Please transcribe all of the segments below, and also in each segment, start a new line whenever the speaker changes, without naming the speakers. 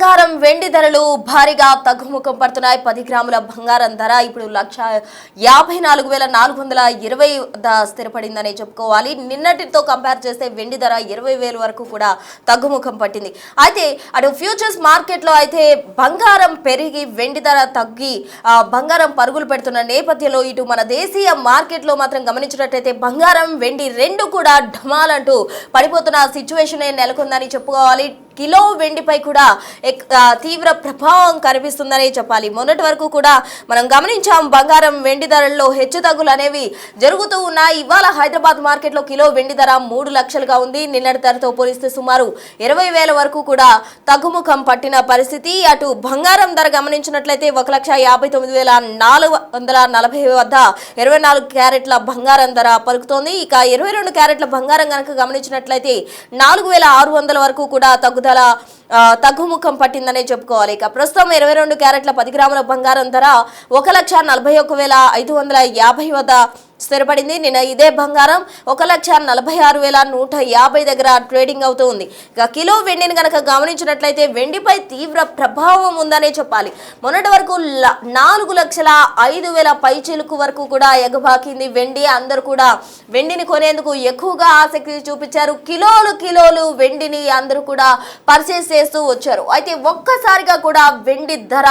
బంగారం వెండి ధరలు భారీగా తగ్గుముఖం పడుతున్నాయి. 10 గ్రాముల బంగారం ధర ఇప్పుడు 1,54,420 స్థిరపడిందని చెప్పుకోవాలి. నిన్నటితో కంపేర్ చేస్తే వెండి ధర 20,000 వరకు కూడా తగ్గుముఖం పట్టింది. అయితే అటు ఫ్యూచర్స్ మార్కెట్లో అయితే బంగారం పెరిగి వెండి ధర తగ్గి బంగారం పరుగులు పెడుతున్న నేపథ్యంలో ఇటు మన దేశీయ మార్కెట్లో మాత్రం గమనించినట్లయితే బంగారం వెండి రెండు కూడా ఢమాలంటూ పడిపోతున్న సిచ్యువేషన్ నెలకొందని చెప్పుకోవాలి. కిలో వెండిపై కూడా తీవ్ర ప్రభావం కనిపిస్తుందని చెప్పాలి. మొన్నటి వరకు కూడా మనం గమనించాం బంగారం వెండి ధరల్లో హెచ్చుతగ్గులు అనేవి జరుగుతూ ఉన్నాయి. ఇవాళ హైదరాబాద్ మార్కెట్లో కిలో వెండి ధర 3 లక్షలుగా ఉంది. నిన్నటి ధరతో పోలిస్తే సుమారు 20,000 వరకు కూడా తగ్గుముఖం పట్టిన పరిస్థితి. అటు బంగారం ధర గమనించినట్లయితే 1,59,440 వద్ద 24 క్యారెట్ల బంగారం ధర పలుకుతోంది. ఇక 22 క్యారెట్ల బంగారం కనుక గమనించినట్లయితే 4,600 వరకు కూడా తగ్గుముఖం పట్టిందనే చెప్పుకోవాలి. ఇక ప్రస్తుతం 22 క్యారెట్ల 10 గ్రాముల బంగారం ధర 1,41,550 వద్ద స్థిరపడింది. నిన్న ఇదే బంగారం 1,46,150 దగ్గర ట్రేడింగ్ అవుతూ ఉంది. ఇక కిలో వెండిని కనుక గమనించినట్లయితే వెండిపై తీవ్ర ప్రభావం ఉందనే చెప్పాలి. మొన్నటి వరకు 4,05,000 పైచిలుకు వరకు కూడా ఎగబాకింది వెండి. అందరూ కూడా వెండిని కొనేందుకు ఎక్కువగా ఆసక్తి చూపించారు. కిలోలు వెండిని అందరూ కూడా పర్చేస్ చేస్తూ వచ్చారు. అయితే ఒక్కసారిగా కూడా వెండి ధర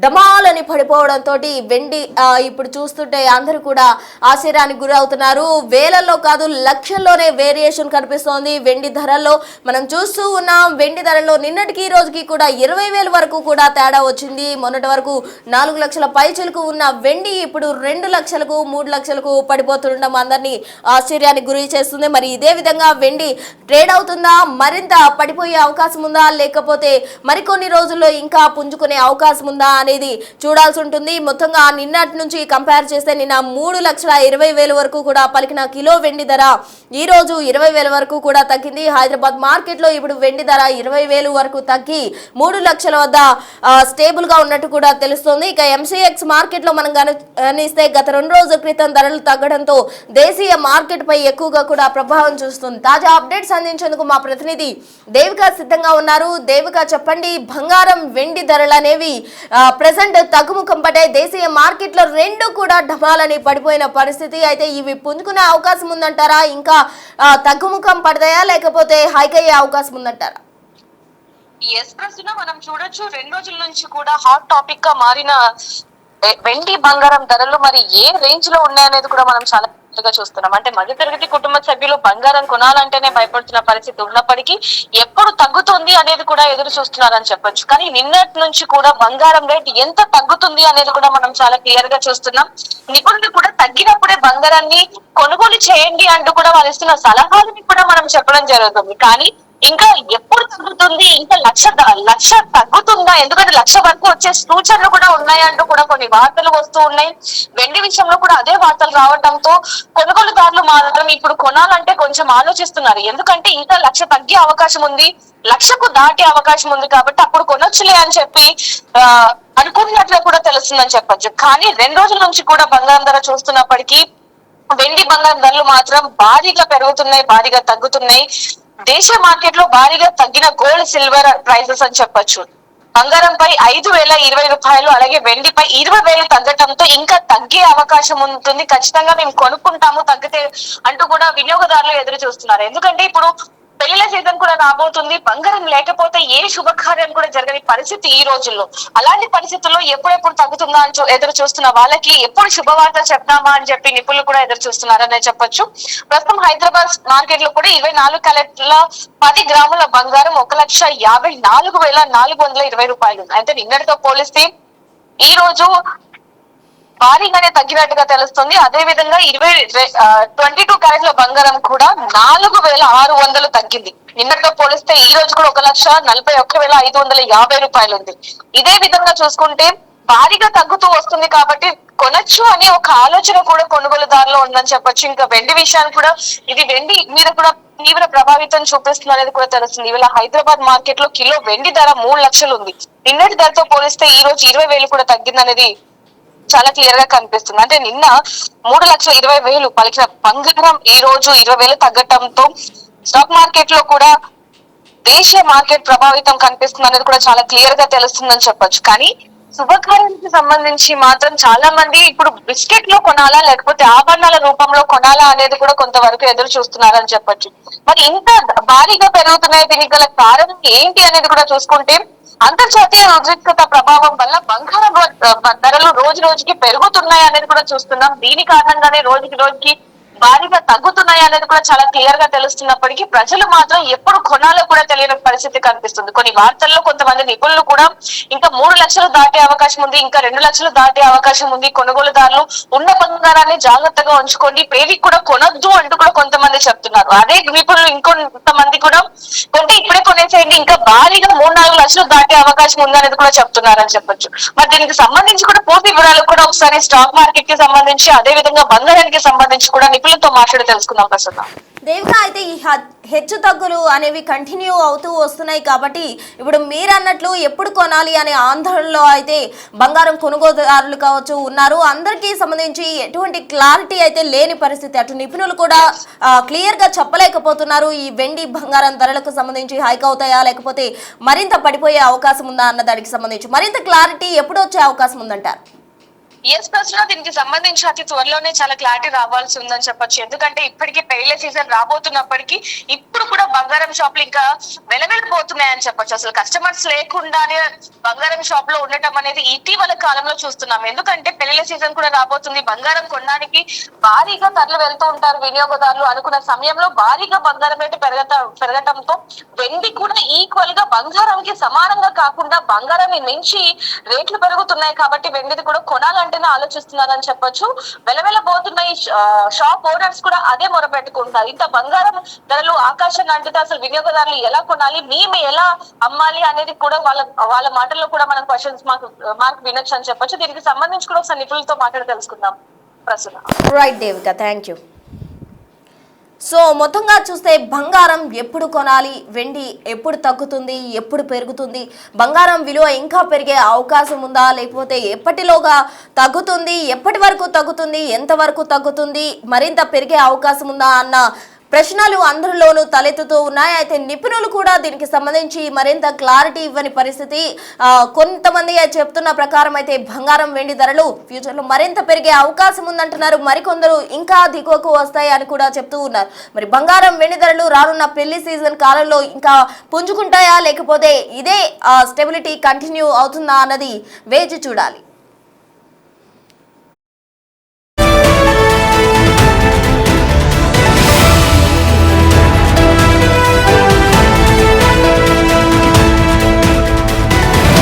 డమాలని పడిపోవడంతో వెండి ఇప్పుడు చూస్తుంటే అందరూ కూడా ఆశ్చర్యానికి గురవుతున్నారు. వేలల్లో కాదు లక్షల్లోనే వేరియేషన్ కనిపిస్తోంది వెండి ధరల్లో. మనం చూస్తూ ఉన్నాం వెండి ధరల్లో నిన్నటికి ఈ రోజుకి కూడా 20,000 వరకు కూడా తేడా వచ్చింది. మొన్నటి వరకు 4 లక్షల పైచిలకు ఉన్న వెండి ఇప్పుడు 2 లక్షలకు 3 లక్షలకు పడిపోతుండడం అందరినీ ఆశ్చర్యానికి గురి చేస్తుంది. మరి ఇదే విధంగా వెండి ట్రేడ్ అవుతుందా, మరింత పడిపోయే అవకాశం ఉందా, లేకపోతే మరికొన్ని రోజుల్లో ఇంకా పుంజుకునే అవకాశం ఉందా అనేది చూడాల్సి ఉంటుంది. మొత్తంగా నిన్నటి నుంచి కంపేర్ చేస్తే నిన్న 3,20,000 వరకు కూడా పలికిన కిలో వెండి ధర ఈ రోజు 20,000 వరకు కూడా తగ్గింది. హైదరాబాద్ మార్కెట్ లో ఇప్పుడు వెండి ధర 20,000 వరకు తగ్గి 3 లక్షల వద్ద స్టేబుల్ గా ఉన్నట్టు కూడా తెలుస్తోంది. ఇక ఎంసీఎక్స్ మార్కెట్ లో మనం గమనిస్తే గత 2 రోజుల క్రితం ధరలు తగ్గడంతో దేశీయ మార్కెట్ పై ఎక్కువగా కూడా ప్రభావం చూస్తుంది. తాజా అప్డేట్స్ అందించేందుకు మా ప్రతినిధి దేవిక సిద్ధంగా ఉన్నారు. దేవిక, చెప్పండి, బంగారం వెండి ధరలు అనేవి ప్రెసెంట్ తగ్గుముఖం పడ్డాయి. దేశీయ మార్కెట్ లో రెండు కూడా ఢమాలని పడిపోయిన పరిస్థితి. అయితే ఇవి పుంజుకునే అవకాశం ఉందంటారా, ఇంకా తగ్గుముఖం పడతాయా, లేకపోతే హైక్ అయ్యే అవకాశం ఉందంటారా?
ఎస్ ప్రస్తుతం మనం చూడొచ్చు 2 రోజుల నుంచి కూడా హాట్ టాపిక్ గా మారిన వెండి బంగారం ధరలు మరి ఏ రేంజ్ లో ఉన్నాయనేది కూడా మనం చాలా చూస్తున్నాం. అంటే మధ్యతరగతి కుటుంబ సభ్యులు బంగారం కొనాలంటేనే భయపడుతున్న పరిస్థితి ఉన్నప్పటికీ ఎప్పుడు తగ్గుతుంది అనేది కూడా ఎదురు చూస్తున్నారని చెప్పొచ్చు. కానీ నిన్నటి నుంచి కూడా బంగారం రేట్ ఎంత తగ్గుతుంది అనేది కూడా మనం చాలా క్లియర్ గా చూస్తున్నాం. నిపుణులు కూడా తగ్గినప్పుడే బంగారాన్ని కొనుగోలు చేయండి అంటూ కూడా వాళ్ళు ఇస్తున్న సలహాలని కూడా మనం చెప్పడం జరుగుతుంది. కానీ ఇంకా ఎప్పుడు తగ్గుతుంది, ఇంకా లక్ష తగ్గుతుందా, ఎందుకంటే 1,00,000 వరకు వచ్చే సూచనలు కూడా ఉన్నాయంటూ కూడా కొన్ని వార్తలు వస్తూ ఉన్నాయి. వెండి విషయంలో కూడా అదే వార్తలు రావడంతో కొనుగోలుదారులు మాత్రం ఇప్పుడు కొనాలంటే కొంచెం ఆలోచిస్తున్నారు. ఎందుకంటే ఇంకా 1,00,000 తగ్గే అవకాశం ఉంది, 1,00,000కు దాటే అవకాశం ఉంది కాబట్టి అప్పుడు కొనొచ్చులే అని చెప్పి అనుకున్నట్లు కూడా తెలుస్తుందని చెప్పొచ్చు. కానీ 2 రోజుల నుంచి కూడా బంగారం ధర చూస్తున్నప్పటికీ వెండి బంగారం ధరలు మాత్రం భారీగా పెరుగుతున్నాయి, భారీగా తగ్గుతున్నాయి. దేశ మార్కెట్ లో భారీగా తగ్గిన గోల్డ్ సిల్వర్ ప్రైసెస్ అని చెప్పొచ్చు. బంగారంపై 5,020 రూపాయలు, అలాగే వెండిపై 20,000 తగ్గటంతో ఇంకా తగ్గే అవకాశం ఉంటుంది. ఖచ్చితంగా మేము కొనుక్కుంటాము తగ్గితే అంటూ కూడా వినియోగదారులు ఎదురు చూస్తున్నారు. ఎందుకంటే ఇప్పుడు పెళ్లిల సీజన్ కూడా రాబోతుంది. బంగారం లేకపోతే ఏ శుభకార్యం కూడా జరగని పరిస్థితి ఈ రోజుల్లో. అలాంటి పరిస్థితుల్లో ఎప్పుడెప్పుడు తగ్గుతుందా అని ఎదురు చూస్తున్న వాళ్ళకి ఎప్పుడు శుభవార్త చెప్తామా అని చెప్పి నిపుణులు కూడా ఎదురు చూస్తున్నారనే చెప్పొచ్చు. ప్రస్తుతం హైదరాబాద్ మార్కెట్ లో కూడా 24 క్యారెట్ల 10 గ్రాముల బంగారం 1,54,420 రూపాయలు. అయితే నిన్నటితో పోలిస్తే ఈ రోజు భారీగానే తగ్గినట్టుగా తెలుస్తుంది. అదే విధంగా 22 క్యారెట్ల బంగారం కూడా 4,600 తగ్గింది. నిన్నటితో పోలిస్తే ఈ రోజు కూడా 1,41,550 రూపాయలు ఉంది. ఇదే విధంగా చూసుకుంటే భారీగా తగ్గుతూ వస్తుంది కాబట్టి కొనొచ్చు అనే ఒక ఆలోచన కూడా కొనుగోలుదారులో ఉందని చెప్పొచ్చు. ఇంకా వెండి విషయాన్ని కూడా ఇది వెండి మీద కూడా తీవ్ర ప్రభావితం చూపిస్తుంది అనేది కూడా తెలుస్తుంది. ఇవాళ హైదరాబాద్ మార్కెట్ లో కిలో వెండి ధర 3 లక్షలు ఉంది. నిన్నటి ధరతో పోలిస్తే ఈ రోజు 20,000 కూడా తగ్గిందనేది చాలా క్లియర్ గా కనిపిస్తుంది. అంటే నిన్న 3,20,000 పలికిన బంగారం ఈ రోజు 20,000 తగ్గటంతో స్టాక్ మార్కెట్ లో కూడా దేశీయ మార్కెట్ ప్రభావితం కనిపిస్తుంది అనేది కూడా చాలా క్లియర్ గా తెలుస్తుందని చెప్పొచ్చు. కానీ శుభకార్యానికి సంబంధించి మాత్రం చాలా మంది ఇప్పుడు బిస్కెట్ లో కొనాలా లేకపోతే ఆభరణాల రూపంలో కొనాలా అనేది కూడా కొంతవరకు ఎదురు చూస్తున్నారని చెప్పొచ్చు. మరి ఇంత భారీగా పెరుగుతున్నాయి, దీనికి గల కారణం ఏంటి అనేది కూడా చూసుకుంటే అంతర్జాతీయ ఉద్రిక్తత ప్రభావం వల్ల బంగారం ధరలు రోజు రోజుకి పెరుగుతున్నాయి అనేది కూడా చూస్తున్నాం. దీని కారణంగానే రోజుకి రోజుకి భారీగా తగ్గుతున్నాయి అనేది కూడా చాలా క్లియర్ గా తెలుస్తున్నప్పటికీ ప్రజలు మాత్రం ఎప్పుడు కొనాలో కూడా తెలియని పరిస్థితి కనిపిస్తుంది. కొన్ని వార్తల్లో కొంతమంది నిపుణులు కూడా ఇంకా 3 లక్షలు దాటే అవకాశం ఉంది, ఇంకా 2 లక్షలు దాటే అవకాశం ఉంది, కొనుగోలుదారులు ఉన్న బంగారాన్ని జాగ్రత్తగా ఉంచుకోండి, పేరు కూడా కొనొద్దు అంటూ కూడా కొంతమంది చెప్తున్నారు. అదే నిపుణులు ఇంకొంతమంది కూడా కొంటే ఇప్పుడే కొనేసేయండి, ఇంకా భారీగా 3-4 లక్షలు దాటే అవకాశం ఉంది అనేది కూడా చెప్తున్నారని చెప్పొచ్చు. మరి దీనికి సంబంధించి కూడా పూర్తి వివరాలు కూడా ఒకసారి స్టాక్ మార్కెట్ కి సంబంధించి అదే విధంగా బంగారానికి సంబంధించి కూడా నిపుణులతో మాట్లాడి తెలుసుకుందాం ప్రస్తుతం.
దేవిక, అయితే ఈ హెచ్చు తగ్గులు అనేవి కంటిన్యూ అవుతూ వస్తున్నాయి కాబట్టి ఇప్పుడు మీరు అన్నట్లు ఎప్పుడు కొనాలి అనే ఆందోళనలో అయితే బంగారం కొనుగోలుదారులు కావచ్చు ఉన్నారు. అందరికీ సంబంధించి ఎటువంటి క్లారిటీ అయితే లేని పరిస్థితి. అటు నిపుణులు కూడా క్లియర్ గా చెప్పలేకపోతున్నారు ఈ వెండి బంగారం ధరలకు సంబంధించి హైక్ అవుతాయా లేకపోతే మరింత పడిపోయే అవకాశం ఉందా అన్న దానికి సంబంధించి మరింత క్లారిటీ ఎప్పుడు వచ్చే అవకాశం ఉందంటారు?
ప్రశ్న దీనికి సంబంధించి అతి త్వరలోనే చాలా క్లారిటీ రావాల్సి ఉందని చెప్పొచ్చు. ఎందుకంటే ఇప్పటికీ పెళ్లి సీజన్ రాబోతున్నప్పటికీ ఇప్పుడు కూడా బంగారం షాపులు ఇంకా వెలవెళ్ళిపోతున్నాయని చెప్పొచ్చు. అసలు కస్టమర్స్ లేకుండానే బంగారం షాప్ లో ఉండటం అనేది ఇటీవల కాలంలో చూస్తున్నాం. ఎందుకంటే పెళ్లి సీజన్ కూడా రాబోతుంది, బంగారం కొనడానికి భారీగా తరలి వెళ్తూ ఉంటారు వినియోగదారులు. అనుకున్న సమయంలో భారీగా బంగారం రేటు పెరగటంతో వెండి కూడా ఈక్వల్ గా బంగారంకి సమానంగా కాకుండా బంగారాన్ని మించి రేట్లు పెరుగుతున్నాయి. కాబట్టి వెండిది కూడా కొనాలంటే ఆలోచిస్తున్నారని చెప్పొచ్చు. వెలవెలబోతున్నాయి షాప్ ఓనర్స్ కూడా అదే మొరపెట్టుకుంటారు. ఇంత బంగారం ధరలు ఆకాశాన్ని అంటితే అసలు వినియోగదారులు ఎలా కొనాలి, మేము ఎలా అమ్మాలి అనేది కూడా వాళ్ళ మాటల్లో కూడా మనం క్వశ్చన్స్ మార్క్ వినొచ్చు అని చెప్పొచ్చు. దీనికి సంబంధించి కూడా ఒకసారి నిపుణులతో మాట్లాడి తెలుసుకుందాం ప్రస్తుతం.
Right Devika, thank you. So మొత్తంగా చూస్తే బంగారం ఎప్పుడు కొనాలి, వెండి ఎప్పుడు తగ్గుతుంది, ఎప్పుడు పెరుగుతుంది, బంగారం విలువ ఇంకా పెరిగే అవకాశం ఉందా లేకపోతే ఎప్పటిలోగా తగ్గుతుంది, ఎప్పటి వరకు తగ్గుతుంది, ఎంతవరకు తగ్గుతుంది, మరింత పెరిగే అవకాశం ఉందా అన్న ప్రశ్నలు అందరిలోనూ తలెత్తుతూ ఉన్నాయి. అయితే నిపుణులు కూడా దీనికి సంబంధించి మరింత క్లారిటీ ఇవ్వని పరిస్థితి. కొంతమంది చెప్తున్న ప్రకారం అయితే బంగారం వెండి ధరలు ఫ్యూచర్లో మరింత పెరిగే అవకాశం ఉందంటున్నారు. మరికొందరు ఇంకా దిగువకు వస్తాయి అని కూడా చెప్తూ ఉన్నారు. మరి బంగారం వెండి ధరలు రానున్న పెళ్లి సీజన్ కాలంలో ఇంకా పుంజుకుంటాయా లేకపోతే ఇదే స్టెబిలిటీ కంటిన్యూ అవుతుందా అన్నది వేచి చూడాలి.